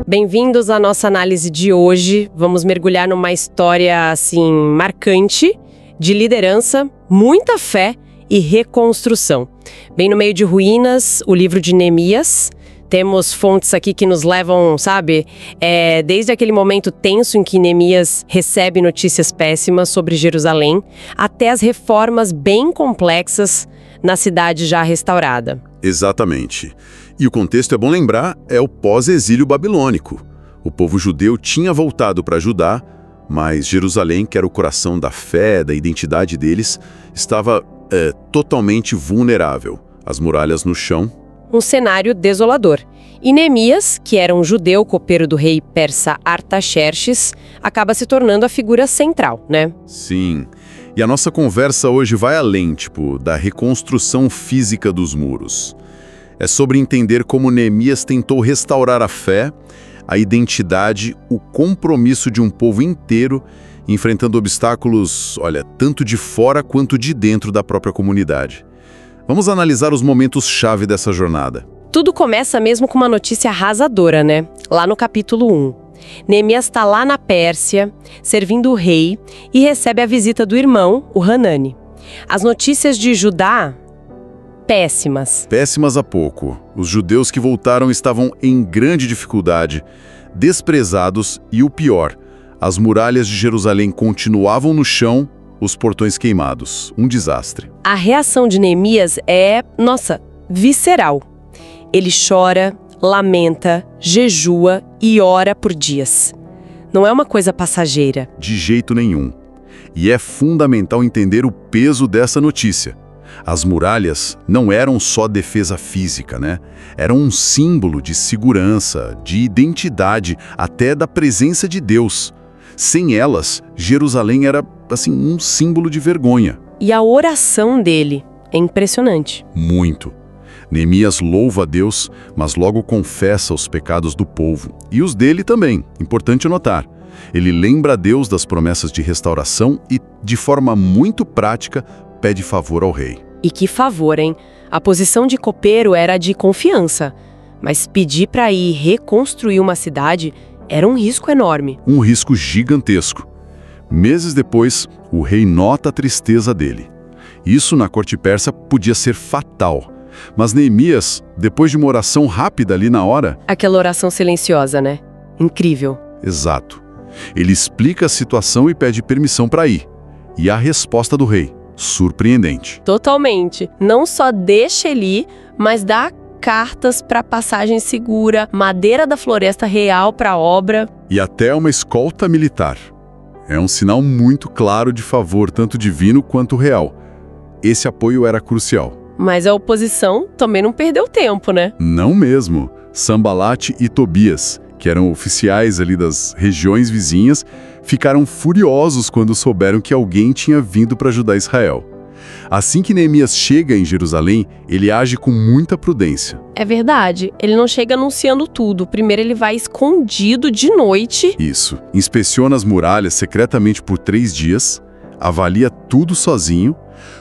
Bem-vindos à nossa análise de hoje. Vamos mergulhar numa história, assim, marcante, de liderança, muita fé e reconstrução. Bem no meio de ruínas, o livro de Neemias. Temos fontes aqui que nos levam, sabe, desde aquele momento tenso em que Neemias recebe notícias péssimas sobre Jerusalém, até as reformas bem complexas na cidade já restaurada. Exatamente. E o contexto, é bom lembrar, é o pós-exílio babilônico. O povo judeu tinha voltado para Judá, mas Jerusalém, que era o coração da fé, da identidade deles, estava totalmente vulnerável. As muralhas no chão. Um cenário desolador. E Neemias, que era um judeu copeiro do rei persa Artaxerxes, acaba se tornando a figura central, né? Sim. E a nossa conversa hoje vai além, da reconstrução física dos muros. É sobre entender como Neemias tentou restaurar a fé, a identidade, o compromisso de um povo inteiro, enfrentando obstáculos, tanto de fora quanto de dentro da própria comunidade. Vamos analisar os momentos-chave dessa jornada. Tudo começa mesmo com uma notícia arrasadora, né? Lá no capítulo 1. Neemias está lá na Pérsia, servindo o rei, e recebe a visita do irmão, o Hanani. As notícias de Judá, péssimas. Péssimas há pouco. Os judeus que voltaram estavam em grande dificuldade, desprezados e o pior, as muralhas de Jerusalém continuavam no chão, os portões queimados. Um desastre. A reação de Neemias é, visceral. Ele chora, lamenta, jejua e ora por dias. Não é uma coisa passageira. De jeito nenhum. E é fundamental entender o peso dessa notícia. As muralhas não eram só defesa física, né? Eram um símbolo de segurança, de identidade, até da presença de Deus. Sem elas, Jerusalém era, um símbolo de vergonha. E a oração dele é impressionante. Muito. Neemias louva a Deus, mas logo confessa os pecados do povo. E os dele também, importante notar. Ele lembra a Deus das promessas de restauração e, de forma muito prática, pede favor ao rei. E que favor, hein? A posição de copeiro era de confiança, mas pedir para ir reconstruir uma cidade era um risco enorme. Um risco gigantesco. Meses depois, o rei nota a tristeza dele. Isso na corte persa podia ser fatal. Mas Neemias, depois de uma oração rápida ali na hora... Aquela oração silenciosa, né? Incrível. Exato. Ele explica a situação e pede permissão para ir. E a resposta do rei, surpreendente. Totalmente. Não só deixa ele ir, mas dá cartas para passagem segura, madeira da floresta real para a obra. E até uma escolta militar. É um sinal muito claro de favor, tanto divino quanto real. Esse apoio era crucial. Mas a oposição também não perdeu tempo, né? Não mesmo. Sanbalat e Tobias, que eram oficiais ali das regiões vizinhas, ficaram furiosos quando souberam que alguém tinha vindo para ajudar Israel. Assim que Neemias chega em Jerusalém, ele age com muita prudência. É verdade, ele não chega anunciando tudo. Primeiro ele vai escondido de noite. Isso. Inspeciona as muralhas secretamente por 3 dias, avalia tudo sozinho.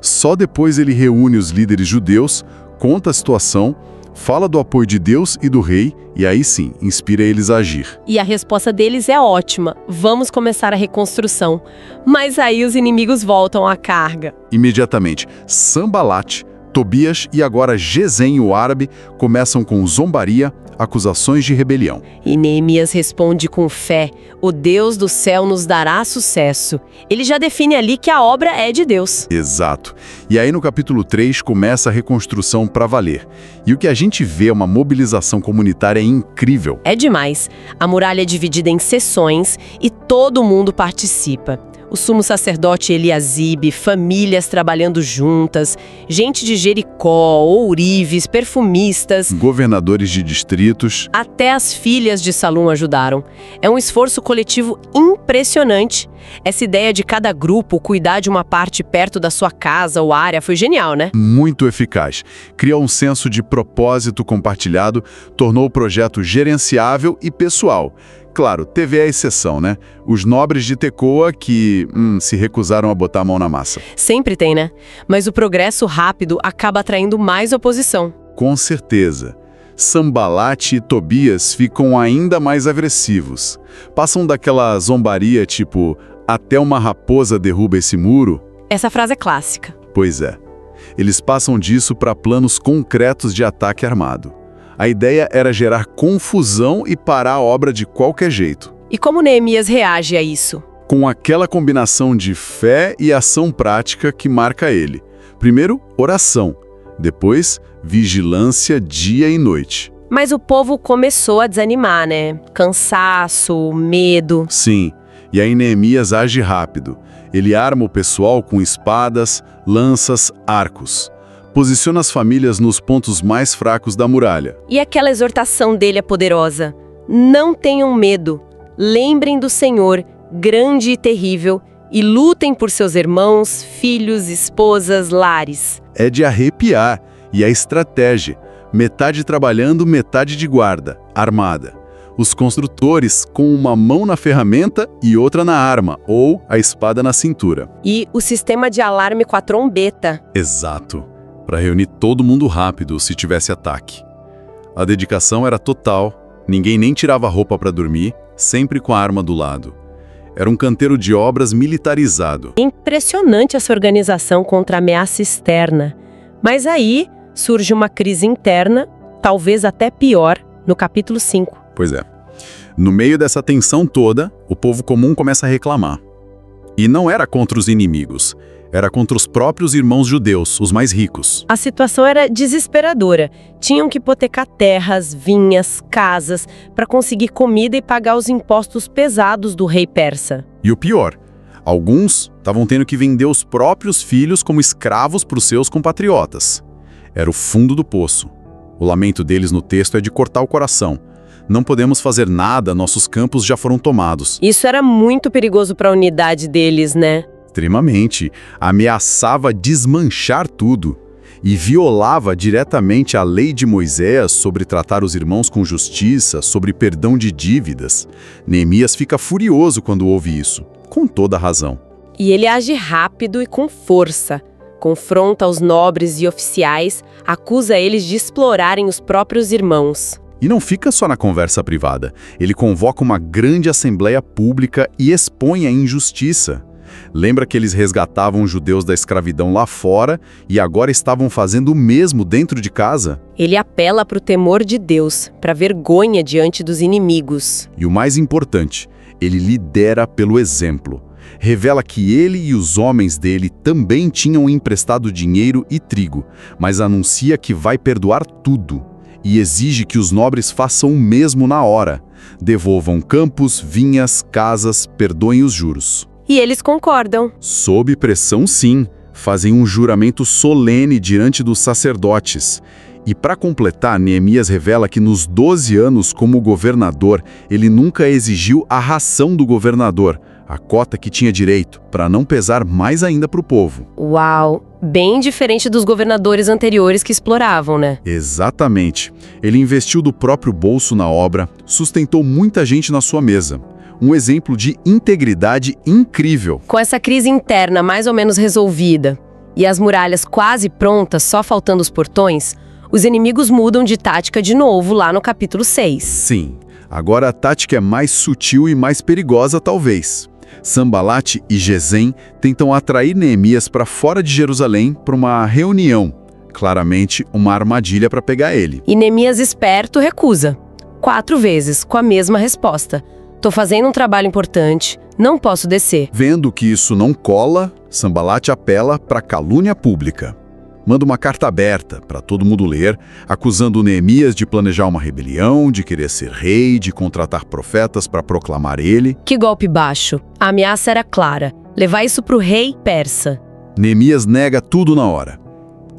Só depois ele reúne os líderes judeus, conta a situação, fala do apoio de Deus e do rei, e aí sim, inspira eles a agir. E a resposta deles é ótima. Vamos começar a reconstrução. Mas aí os inimigos voltam à carga. Imediatamente, Sanbalat, Tobias e agora Gesem, o árabe, começam com zombaria, acusações de rebelião. E Neemias responde com fé: o Deus do céu nos dará sucesso. Ele já define ali que a obra é de Deus. Exato. E aí no capítulo 3 começa a reconstrução para valer. E o que a gente vê é uma mobilização comunitária incrível. É demais. A muralha é dividida em seções e todo mundo participa. O sumo sacerdote Eliasibe, famílias trabalhando juntas, gente de Jericó, ourives, perfumistas, governadores de distritos. Até as filhas de Salum ajudaram. É um esforço coletivo impressionante. Essa ideia de cada grupo cuidar de uma parte perto da sua casa ou área foi genial, né? Muito eficaz. Criou um senso de propósito compartilhado, tornou o projeto gerenciável e pessoal. Claro, teve a exceção, né? Os nobres de Tecoa que se recusaram a botar a mão na massa. Sempre tem, né? Mas o progresso rápido acaba atraindo mais oposição. Com certeza. Sanbalate e Tobias ficam ainda mais agressivos. Passam daquela zombaria tipo, até uma raposa derruba esse muro. Essa frase é clássica. Pois é. Eles passam disso para planos concretos de ataque armado. A ideia era gerar confusão e parar a obra de qualquer jeito. E como Neemias reage a isso? Com aquela combinação de fé e ação prática que marca ele. Primeiro, oração. Depois, vigilância dia e noite. Mas o povo começou a desanimar, né? Cansaço, medo. Sim, e aí Neemias age rápido. Ele arma o pessoal com espadas, lanças, arcos. Posiciona as famílias nos pontos mais fracos da muralha. E aquela exortação dele é poderosa. Não tenham medo. Lembrem do Senhor, grande e terrível, e lutem por seus irmãos, filhos, esposas, lares. É de arrepiar. E a estratégia. Metade trabalhando, metade de guarda, armada. Os construtores com uma mão na ferramenta e outra na arma, ou a espada na cintura. E o sistema de alarme com a trombeta. Exato. Para reunir todo mundo rápido se tivesse ataque. A dedicação era total. Ninguém nem tirava roupa para dormir, sempre com a arma do lado. Era um canteiro de obras militarizado. Impressionante essa organização contra a ameaça externa. Mas aí surge uma crise interna, talvez até pior, no capítulo 5. Pois é. No meio dessa tensão toda, o povo comum começa a reclamar. E não era contra os inimigos, era contra os próprios irmãos judeus, os mais ricos. A situação era desesperadora. Tinham que hipotecar terras, vinhas, casas, para conseguir comida e pagar os impostos pesados do rei persa. E o pior, alguns estavam tendo que vender os próprios filhos como escravos para os seus compatriotas. Era o fundo do poço. O lamento deles no texto é de cortar o coração. Não podemos fazer nada, nossos campos já foram tomados. Isso era muito perigoso para a unidade deles, né? Extremamente. Ameaçava desmanchar tudo. E violava diretamente a lei de Moisés sobre tratar os irmãos com justiça, sobre perdão de dívidas. Neemias fica furioso quando ouve isso, com toda a razão. E ele age rápido e com força. Confronta os nobres e oficiais, acusa eles de explorarem os próprios irmãos. E não fica só na conversa privada. Ele convoca uma grande assembleia pública e expõe a injustiça. Lembra que eles resgatavam os judeus da escravidão lá fora e agora estavam fazendo o mesmo dentro de casa? Ele apela para o temor de Deus, para a vergonha diante dos inimigos. E o mais importante, ele lidera pelo exemplo. Revela que ele e os homens dele também tinham emprestado dinheiro e trigo, mas anuncia que vai perdoar tudo. E exige que os nobres façam o mesmo na hora. Devolvam campos, vinhas, casas, perdoem os juros. E eles concordam. Sob pressão, sim. Fazem um juramento solene diante dos sacerdotes. E para completar, Neemias revela que nos 12 anos como governador, ele nunca exigiu a ração do governador, a cota que tinha direito, para não pesar mais ainda para o povo. Uau! Bem diferente dos governadores anteriores que exploravam, né? Exatamente. Ele investiu do próprio bolso na obra, sustentou muita gente na sua mesa. Um exemplo de integridade incrível. Com essa crise interna mais ou menos resolvida e as muralhas quase prontas, só faltando os portões, os inimigos mudam de tática de novo lá no capítulo 6. Sim, agora a tática é mais sutil e mais perigosa talvez. Sanbalate e Gesem tentam atrair Neemias para fora de Jerusalém para uma reunião. Claramente, uma armadilha para pegar ele. E Neemias, esperto, recusa. 4 vezes, com a mesma resposta. Tô fazendo um trabalho importante, não posso descer. Vendo que isso não cola, Sanbalate apela para calúnia pública. Manda uma carta aberta para todo mundo ler, acusando Neemias de planejar uma rebelião, de querer ser rei, de contratar profetas para proclamar ele. Que golpe baixo. A ameaça era clara. Levar isso pro rei persa. Neemias nega tudo na hora.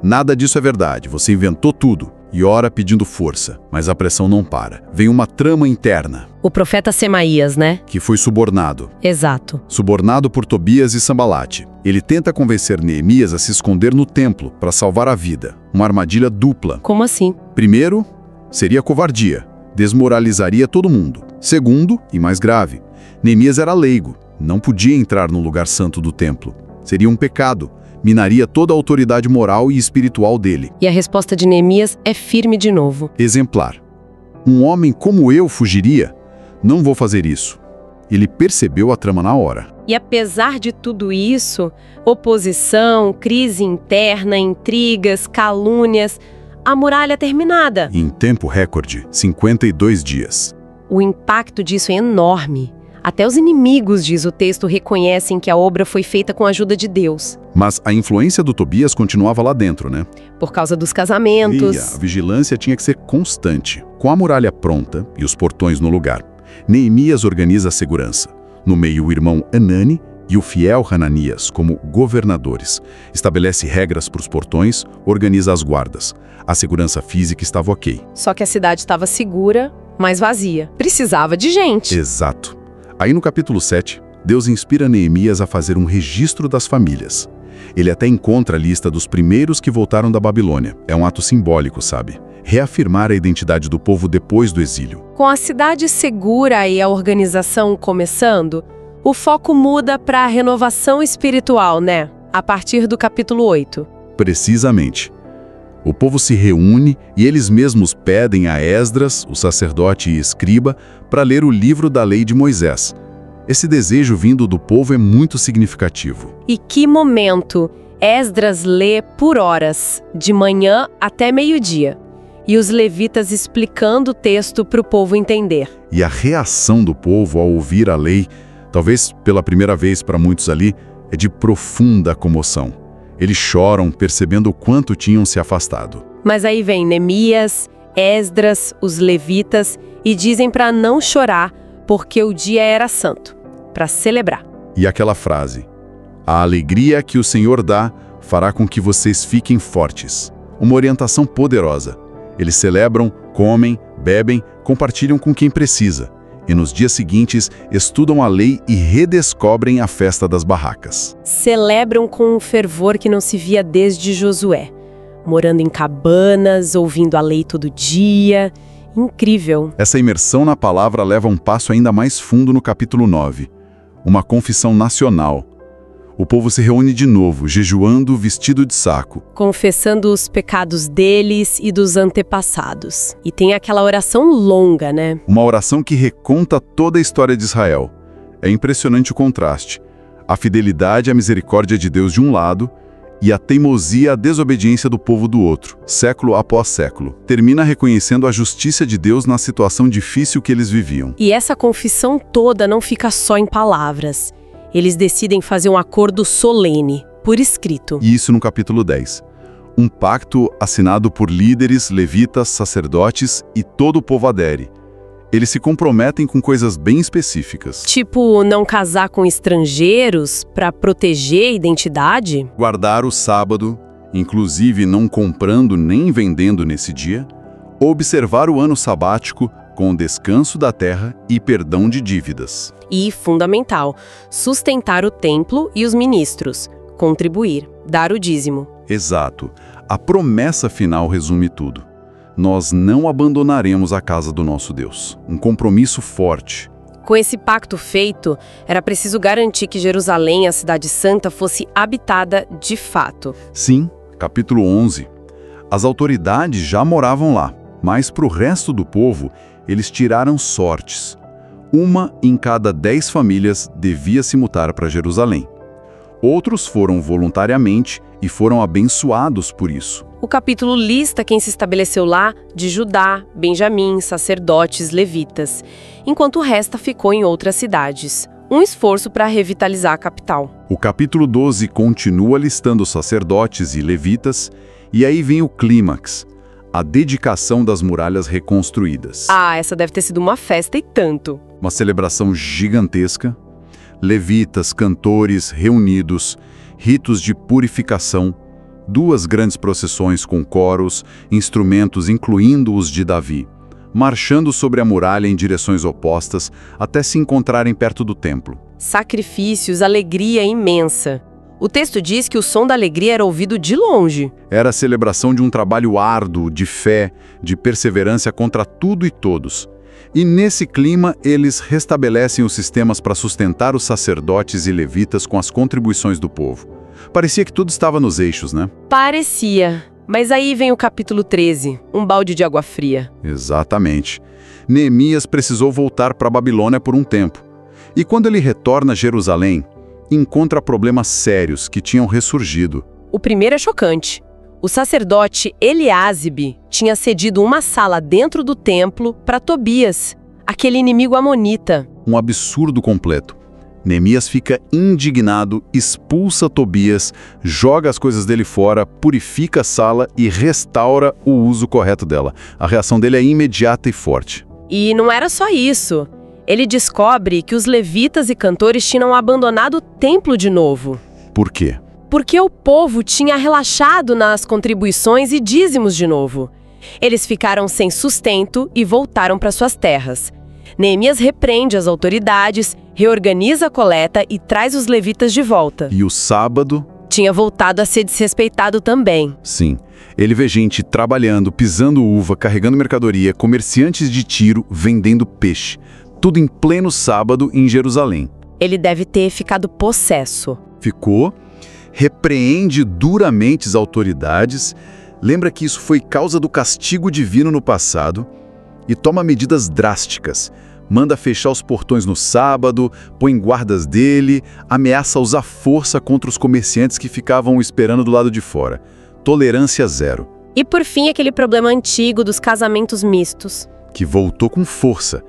Nada disso é verdade, você inventou tudo. E ora pedindo força, mas a pressão não para. Vem uma trama interna. O profeta Semaías, né? Que foi subornado. Exato. Subornado por Tobias e Sanbalate. Ele tenta convencer Neemias a se esconder no templo para salvar a vida. Uma armadilha dupla. Como assim? Primeiro, seria covardia. Desmoralizaria todo mundo. Segundo, e mais grave, Neemias era leigo. Não podia entrar no lugar santo do templo. Seria um pecado. minaria toda a autoridade moral e espiritual dele. E a resposta de Neemias é firme de novo. Exemplar. Um homem como eu fugiria? Não vou fazer isso. Ele percebeu a trama na hora. E apesar de tudo isso, oposição, crise interna, intrigas, calúnias, a muralha é terminada. Em tempo recorde, 52 dias. O impacto disso é enorme. Até os inimigos, diz o texto, reconhecem que a obra foi feita com a ajuda de Deus. Mas a influência do Tobias continuava lá dentro, né? Por causa dos casamentos. E a vigilância tinha que ser constante. Com a muralha pronta e os portões no lugar, Neemias organiza a segurança. No meio, o irmão Anani e o fiel Hananias, como governadores. Estabelece regras para os portões, organiza as guardas. A segurança física estava ok. Só que a cidade estava segura, mas vazia. Precisava de gente. Exato. Aí no capítulo 7, Deus inspira Neemias a fazer um registro das famílias. Ele até encontra a lista dos primeiros que voltaram da Babilônia. É um ato simbólico, sabe? Reafirmar a identidade do povo depois do exílio. Com a cidade segura e a organização começando, o foco muda para a renovação espiritual, né? A partir do capítulo 8. Precisamente. O povo se reúne e eles mesmos pedem a Esdras, o sacerdote e escriba, para ler o livro da lei de Moisés. Esse desejo vindo do povo é muito significativo. E que momento! Esdras lê por horas, de manhã até meio-dia. E os levitas explicando o texto para o povo entender. E a reação do povo ao ouvir a lei, talvez pela primeira vez para muitos ali, é de profunda comoção. Eles choram, percebendo o quanto tinham se afastado. Mas aí vem Neemias, Esdras, os levitas, e dizem para não chorar, porque o dia era santo, para celebrar. E aquela frase, a alegria que o Senhor dá fará com que vocês fiquem fortes. Uma orientação poderosa. Eles celebram, comem, bebem, compartilham com quem precisa. E nos dias seguintes, estudam a lei e redescobrem a festa das barracas. Celebram com um fervor que não se via desde Josué. Morando em cabanas, ouvindo a lei todo dia. Incrível. Essa imersão na palavra leva um passo ainda mais fundo no capítulo 9. Uma confissão nacional. O povo se reúne de novo, jejuando, vestido de saco. Confessando os pecados deles e dos antepassados. E tem aquela oração longa, né? Uma oração que reconta toda a história de Israel. É impressionante o contraste. A fidelidade e a misericórdia de Deus de um lado e a teimosia e a desobediência do povo do outro, século após século. Termina reconhecendo a justiça de Deus na situação difícil que eles viviam. E essa confissão toda não fica só em palavras. Eles decidem fazer um acordo solene, por escrito. E isso no capítulo 10. Um pacto assinado por líderes, levitas, sacerdotes e todo o povo adere. Eles se comprometem com coisas bem específicas. Tipo, não casar com estrangeiros para proteger a identidade? Guardar o sábado, inclusive não comprando nem vendendo nesse dia. Observar o ano sabático, com o descanso da terra e perdão de dívidas. E, fundamental, sustentar o templo e os ministros, contribuir, dar o dízimo. Exato. A promessa final resume tudo. Nós não abandonaremos a casa do nosso Deus. Um compromisso forte. Com esse pacto feito, era preciso garantir que Jerusalém, a cidade santa, fosse habitada de fato. Sim, capítulo 11. As autoridades já moravam lá, mas para o resto do povo, eles tiraram sortes. Uma em cada 10 famílias devia se mutar para Jerusalém. Outros foram voluntariamente e foram abençoados por isso. O capítulo lista quem se estabeleceu lá de Judá, Benjamim, sacerdotes, levitas, enquanto o resto ficou em outras cidades. Um esforço para revitalizar a capital. O capítulo 12 continua listando sacerdotes e levitas, e aí vem o clímax. A dedicação das muralhas reconstruídas. Ah, essa deve ter sido uma festa e tanto. Uma celebração gigantesca. Levitas, cantores reunidos, ritos de purificação, 2 grandes procissões com coros, instrumentos incluindo os de Davi, marchando sobre a muralha em direções opostas até se encontrarem perto do templo. Sacrifícios, alegria imensa. O texto diz que o som da alegria era ouvido de longe. Era a celebração de um trabalho árduo, de fé, de perseverança contra tudo e todos. E nesse clima, eles restabelecem os sistemas para sustentar os sacerdotes e levitas com as contribuições do povo. Parecia que tudo estava nos eixos, né? Parecia. Mas aí vem o capítulo 13, um balde de água fria. Exatamente. Neemias precisou voltar para a Babilônia por um tempo. E quando ele retorna a Jerusalém, encontra problemas sérios que tinham ressurgido. O primeiro é chocante. O sacerdote Eliásibe tinha cedido uma sala dentro do templo para Tobias, aquele inimigo amonita. Um absurdo completo. Neemias fica indignado, expulsa Tobias, joga as coisas dele fora, purifica a sala e restaura o uso correto dela. A reação dele é imediata e forte. E não era só isso. Ele descobre que os levitas e cantores tinham abandonado o templo de novo. Por quê? Porque o povo tinha relaxado nas contribuições e dízimos de novo. Eles ficaram sem sustento e voltaram para suas terras. Neemias repreende as autoridades, reorganiza a coleta e traz os levitas de volta. E o sábado? Tinha voltado a ser desrespeitado também. Sim. Ele vê gente trabalhando, pisando uva, carregando mercadoria, comerciantes de Tiro vendendo peixe. Tudo em pleno sábado em Jerusalém. Ele deve ter ficado possesso. Ficou, repreende duramente as autoridades, lembra que isso foi causa do castigo divino no passado e toma medidas drásticas. Manda fechar os portões no sábado, põe guardas dele, ameaça usar força contra os comerciantes que ficavam esperando do lado de fora. Tolerância zero. E por fim, aquele problema antigo dos casamentos mistos. Que voltou com força.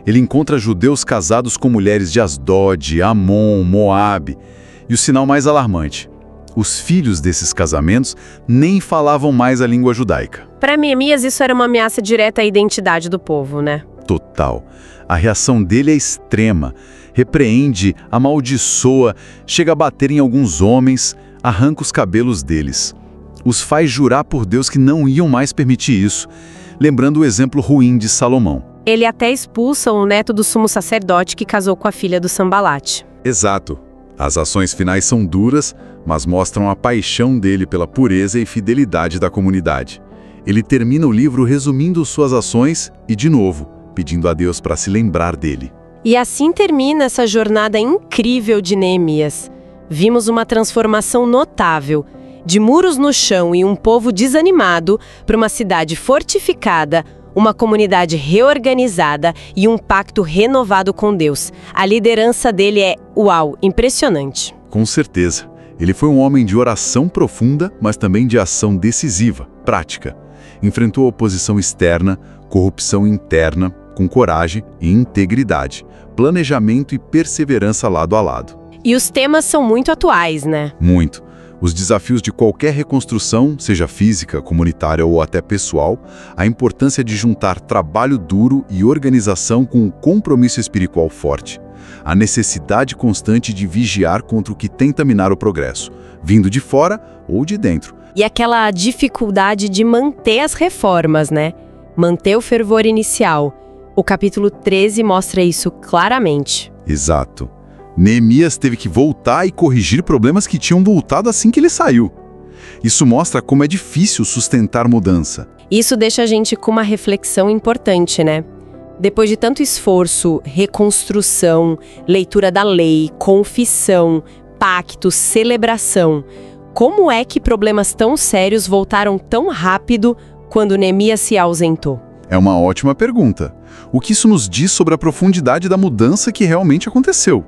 Ele encontra judeus casados com mulheres de Asdod, Amon, Moabe. E o sinal mais alarmante: os filhos desses casamentos nem falavam mais a língua judaica. Para Neemias, isso era uma ameaça direta à identidade do povo, né? Total. A reação dele é extrema. Repreende, amaldiçoa, chega a bater em alguns homens, arranca os cabelos deles. Os faz jurar por Deus que não iam mais permitir isso, lembrando o exemplo ruim de Salomão. Ele até expulsa o neto do sumo sacerdote que casou com a filha do Sambalate. Exato. As ações finais são duras, mas mostram a paixão dele pela pureza e fidelidade da comunidade. Ele termina o livro resumindo suas ações e, de novo, pedindo a Deus para se lembrar dele. E assim termina essa jornada incrível de Neemias. Vimos uma transformação notável, de muros no chão e um povo desanimado, para uma cidade fortificada, uma comunidade reorganizada e um pacto renovado com Deus. A liderança dele é, uau, impressionante. Com certeza. Ele foi um homem de oração profunda, mas também de ação decisiva, prática. Enfrentou oposição externa, corrupção interna, com coragem e integridade, planejamento e perseverança lado a lado. E os temas são muito atuais, né? Muito. Os desafios de qualquer reconstrução, seja física, comunitária ou até pessoal, a importância de juntar trabalho duro e organização com um compromisso espiritual forte, a necessidade constante de vigiar contra o que tenta minar o progresso, vindo de fora ou de dentro. E aquela dificuldade de manter as reformas, né? Manter o fervor inicial. O capítulo 13 mostra isso claramente. Exato. Neemias teve que voltar e corrigir problemas que tinham voltado assim que ele saiu. Isso mostra como é difícil sustentar mudança. Isso deixa a gente com uma reflexão importante, né? Depois de tanto esforço, reconstrução, leitura da lei, confissão, pacto, celebração, como é que problemas tão sérios voltaram tão rápido quando Neemias se ausentou? É uma ótima pergunta. O que isso nos diz sobre a profundidade da mudança que realmente aconteceu?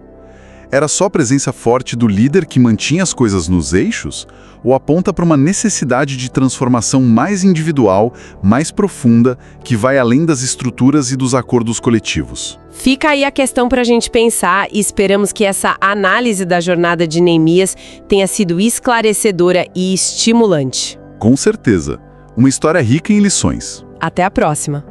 Era só a presença forte do líder que mantinha as coisas nos eixos? Ou aponta para uma necessidade de transformação mais individual, mais profunda, que vai além das estruturas e dos acordos coletivos? Fica aí a questão para a gente pensar e esperamos que essa análise da jornada de Neemias tenha sido esclarecedora e estimulante. Com certeza. Uma história rica em lições. Até a próxima!